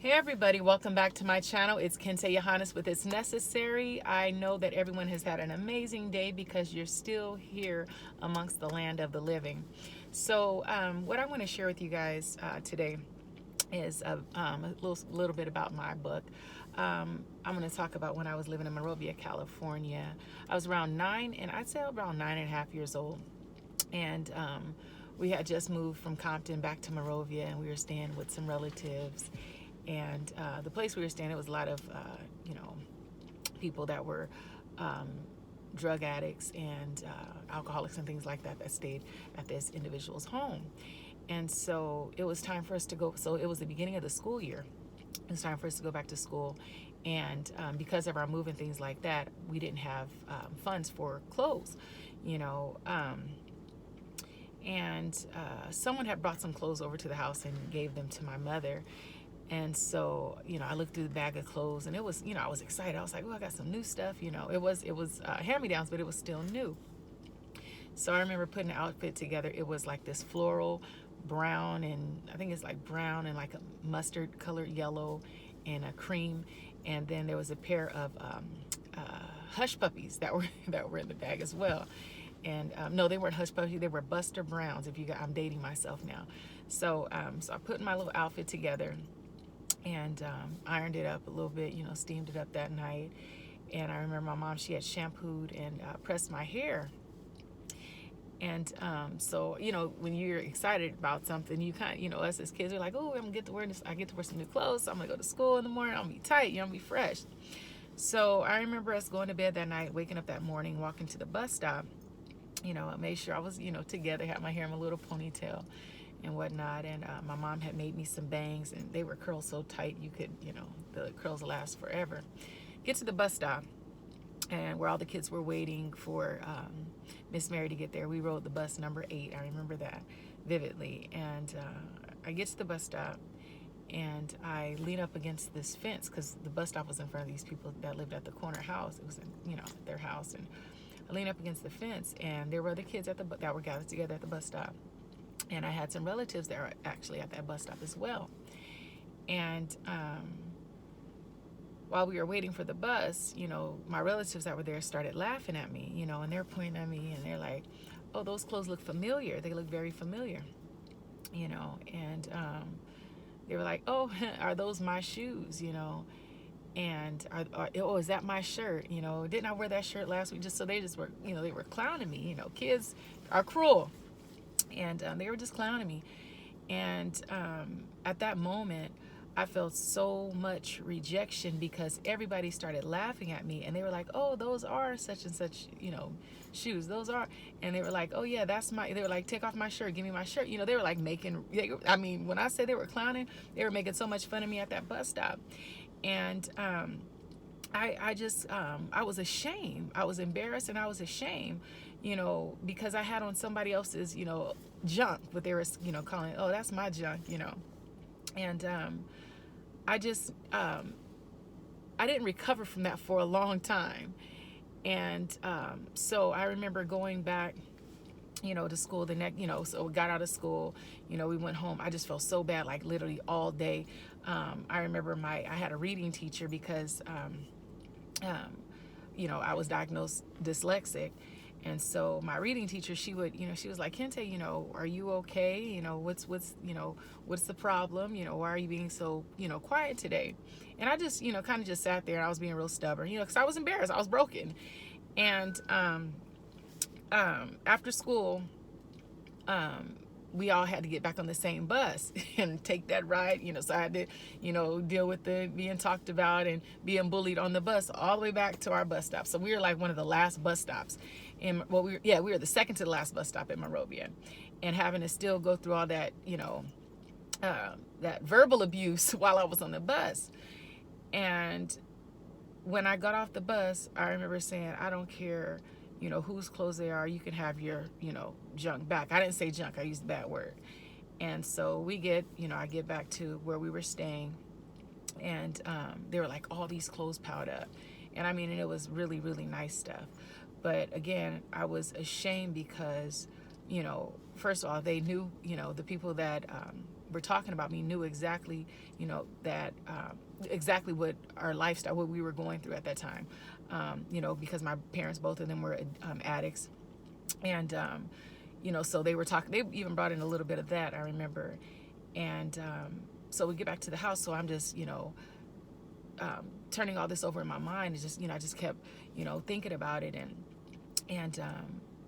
Hey everybody, welcome back to my channel. It's Kin-Tae with It's Necessary. I know that everyone has had an amazing day because you're still here amongst the land of the living. So what I want to share with you guys today is a little bit about my book. I'm going to talk about when I was living in Monrovia, California. I was around I'd say around 9.5 years old. And we had just moved from Compton back to Monrovia, and we were staying with some relatives. And the place we were staying, it was a lot of, people that were um, drug addicts and alcoholics and things like that that stayed at this individual's home. And so it was time for us to go. So it was the beginning of the school year. It was time for us to go back to school. And because of our move and things like that, we didn't have funds for clothes, you know. And someone had brought some clothes over to the house and gave them to my mother. And so, I looked through the bag of clothes, and it was, I was excited. I was like, oh, I got some new stuff. It was hand-me-downs, but it was still new. So I remember putting an outfit together. It was like this floral brown, and I think it's like brown and like a mustard colored yellow and a cream. And then there was a pair of uh, hush puppies that were that were in the bag as well. And no, they weren't hush puppies. They were Buster Browns. I'm dating myself now. So I put my little outfit together and ironed it up a little bit, steamed it up that night. And I remember my mom, she had shampooed and pressed my hair. And so, when you're excited about something, you kind of, us as kids, we're like, oh, I'm gonna get to wear this. I get to wear some new clothes. So I'm gonna go to school in the morning. I'm gonna be tight. I'm gonna be fresh. So I remember us going to bed that night, waking up that morning, walking to the bus stop. I made sure I was, together, had my hair in my little ponytail and whatnot. And my mom had made me some bangs, and they were curled so tight you could, the curls last forever. Get to the bus stop, and where all the kids were waiting for Miss Mary to get there. We rode the bus number 8. I remember that vividly. And I get to the bus stop, and I lean up against this fence because the bus stop was in front of these people that lived at the corner house. It was in, their house. And I leaned up against the fence, and there were other kids that were gathered together at the bus stop. And I had some relatives that were actually at that bus stop as well. And while we were waiting for the bus, my relatives that were there started laughing at me, and they're pointing at me, and they're like, oh, those clothes look familiar. They look very familiar, and they were like, oh, are those my shoes, and oh, is that my shirt? Didn't I wear that shirt last week? So they just were, they were clowning me. Kids are cruel, and they were just clowning me. And at that moment, I felt so much rejection because everybody started laughing at me, and they were like, oh, those are such and such, shoes. Those are. And they were like, oh yeah, they were like, take off my shirt, give me my shirt. They were like when I say they were clowning, they were making so much fun of me at that bus stop. And I just I was ashamed. I was embarrassed, and I was ashamed, because I had on somebody else's, junk, but they were, calling it, oh, that's my junk, and I just I didn't recover from that for a long time. And so I remember going back, to school the next, so we got out of school, we went home. I just felt so bad, like literally all day. I remember I had a reading teacher because I was diagnosed dyslexic. And so my reading teacher, she would, she was like, Kin-Tae, are you okay? What's the problem? Why are you being so, quiet today? And I just, kind of just sat there, and I was being real stubborn, because I was embarrassed. I was broken. And after school, we all had to get back on the same bus and take that ride, so I had to, deal with the being talked about and being bullied on the bus all the way back to our bus stop. So we were like one of the last bus stops. And we were the second to the last bus stop in Monrovia, and having to still go through all that, that verbal abuse while I was on the bus. And when I got off the bus, I remember saying, I don't care, whose clothes they are, you can have your, junk back. I didn't say junk, I used a bad word. And so I get back to where we were staying, and there were like all these clothes piled up. And I mean, and it was really, really nice stuff. But again, I was ashamed because, first of all, they knew, the people that were talking about me knew exactly, that exactly what our lifestyle, what we were going through at that time. Because my parents, both of them were addicts, and so they were talking. They even brought in a little bit of that, I remember, and so we get back to the house. So I'm just, turning all this over in my mind, and just, I just kept, thinking about it, and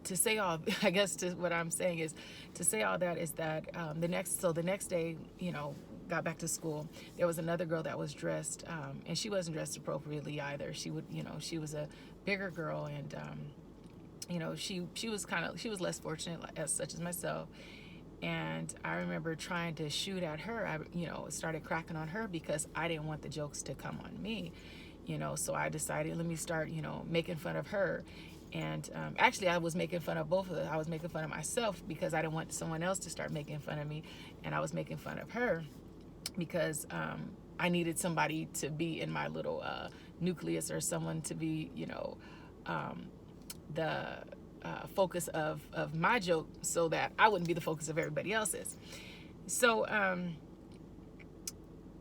to say all, I guess what I'm saying is, to say all that is that the next day, got back to school. There was another girl that was dressed, and she wasn't dressed appropriately either. She would, she was a bigger girl, and she was less fortunate as such as myself. And I remember trying to shoot at her. I, started cracking on her because I didn't want the jokes to come on me. So I decided, let me start, making fun of her. And actually, I was making fun of both of them. I was making fun of myself because I didn't want someone else to start making fun of me. And I was making fun of her because I needed somebody to be in my little nucleus, or someone to be, the focus of my joke, so that I wouldn't be the focus of everybody else's. So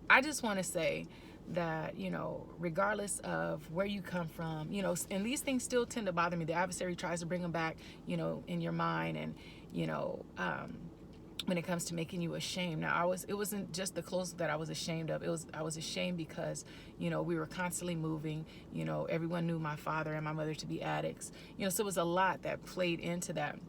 I just want to say that, regardless of where you come from, and these things still tend to bother me. The adversary tries to bring them back, in your mind, and, when it comes to making you ashamed. Now, it wasn't just the clothes that I was ashamed of. I was ashamed because, we were constantly moving. Everyone knew my father and my mother to be addicts. So it was a lot that played into that.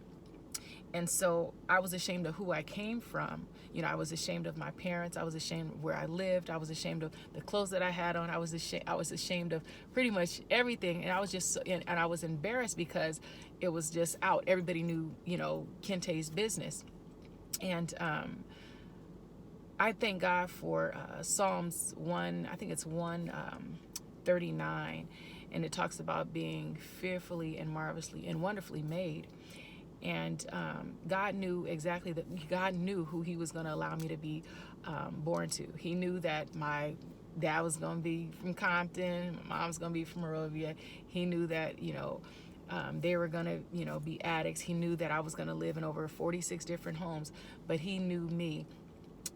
And so I was ashamed of who I came from. I was ashamed of my parents. I was ashamed of where I lived. I was ashamed of the clothes that I had on. I was ashamed of pretty much everything. And I was just, and I was embarrassed because it was just out. Everybody knew, Kin-Tae's business. And I thank God for Psalms 1, I think it's 139, and it talks about being fearfully and marvelously and wonderfully made. And God knew exactly that. God knew who He was going to allow me to be born to. He knew that my dad was going to be from Compton, my mom was going to be from Morovia. He knew that, they were going to, be addicts. He knew that I was going to live in over 46 different homes, but He knew me,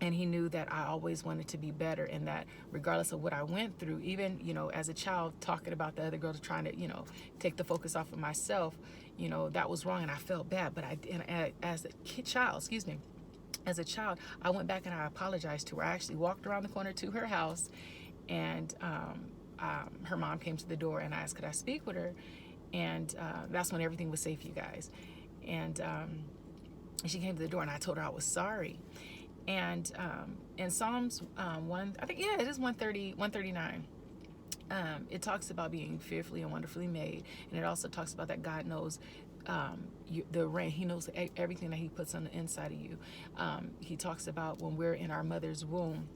and He knew that I always wanted to be better, and that regardless of what I went through, even, as a child, talking about the other girls, trying to, take the focus off of myself, that was wrong, and I felt bad. But as a child, as a child, I went back and I apologized to her. I actually walked around the corner to her house, and her mom came to the door, and I asked, could I speak with her? And that's when everything was safe, you guys. And she came to the door, and I told her I was sorry. And in Psalms 1, I think, it is 139. It talks about being fearfully and wonderfully made, and it also talks about that God knows the rain. He knows everything that He puts on the inside of you. He talks about when we're in our mother's womb,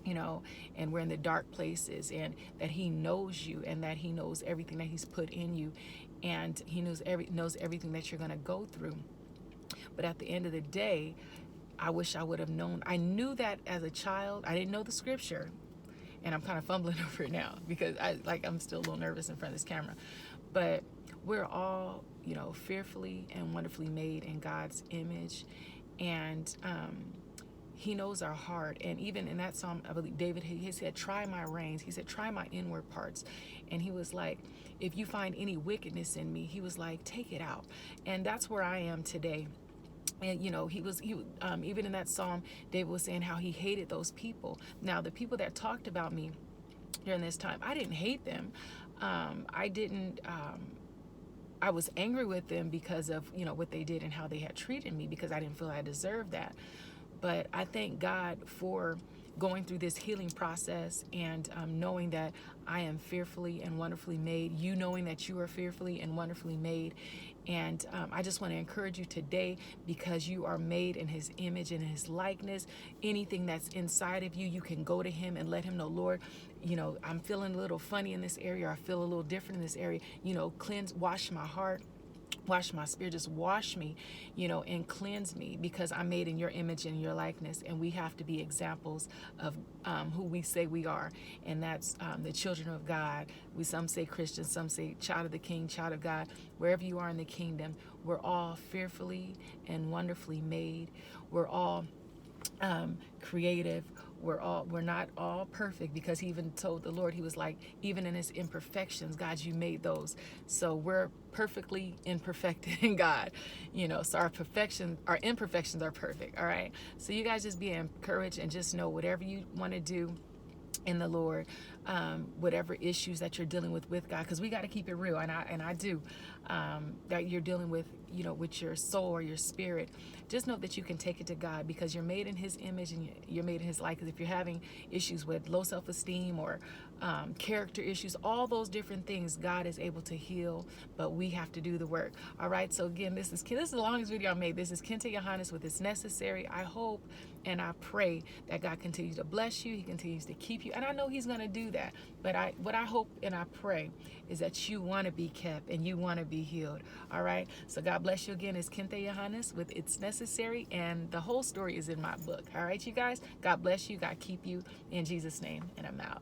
and we're in the dark places, and that He knows you, and that He knows everything that He's put in you, and He knows everything that you're going to go through. But at the end of the day, I wish I would have known. I knew that as a child. I didn't know the scripture, and I'm kind of fumbling over it now because I'm still a little nervous in front of this camera. But we're all, fearfully and wonderfully made in God's image, and He knows our heart. And even in that psalm, I believe David, he said, try my reins. He said, try my inward parts. And He was like, if you find any wickedness in me, He was like, take it out. And that's where I am today. And even in that psalm, David was saying how he hated those people. Now, the people that talked about me during this time, I didn't hate them. I was angry with them because of, what they did and how they had treated me, because I didn't feel I deserved that. But I thank God for going through this healing process, and knowing that I am fearfully and wonderfully made, you knowing that you are fearfully and wonderfully made. And I just want to encourage you today, because you are made in His image and His likeness. Anything that's inside of you, you can go to Him and let Him know, Lord, I'm feeling a little funny in this area, or I feel a little different in this area. Cleanse, wash my heart, wash my spirit, just wash me, and cleanse me, because I'm made in your image and your likeness. And we have to be examples of who we say we are, and that's the children of God. Some say Christian, some say child of the King, child of God. Wherever you are in the kingdom, we're all fearfully and wonderfully made. We're all creative. We're not all perfect, because he even told the Lord, he was like, even in his imperfections, God, you made those. So we're perfectly imperfected in God, so our imperfections are perfect. All right. So you guys just be encouraged, and just know whatever you want to do in the Lord, whatever issues that you're dealing with God, because we got to keep it real, and I do, that you're dealing with, with your soul or your spirit. Just know that you can take it to God, because you're made in His image and you're made in His likeness. If you're having issues with low self-esteem or character issues, all those different things, God is able to heal, but we have to do the work. All right. So again, this is the longest video I made. This is Kin-Tae with It's Necessary. I hope and I pray that God continues to bless you. He continues to keep you. And I know He's going to do that. But what I hope and I pray is that you want to be kept and you want to be healed. All right. So God bless you again. It's Kin-Tae with It's Necessary. And the whole story is in my book. All right, you guys. God bless you. God keep you. In Jesus' name. And I'm out.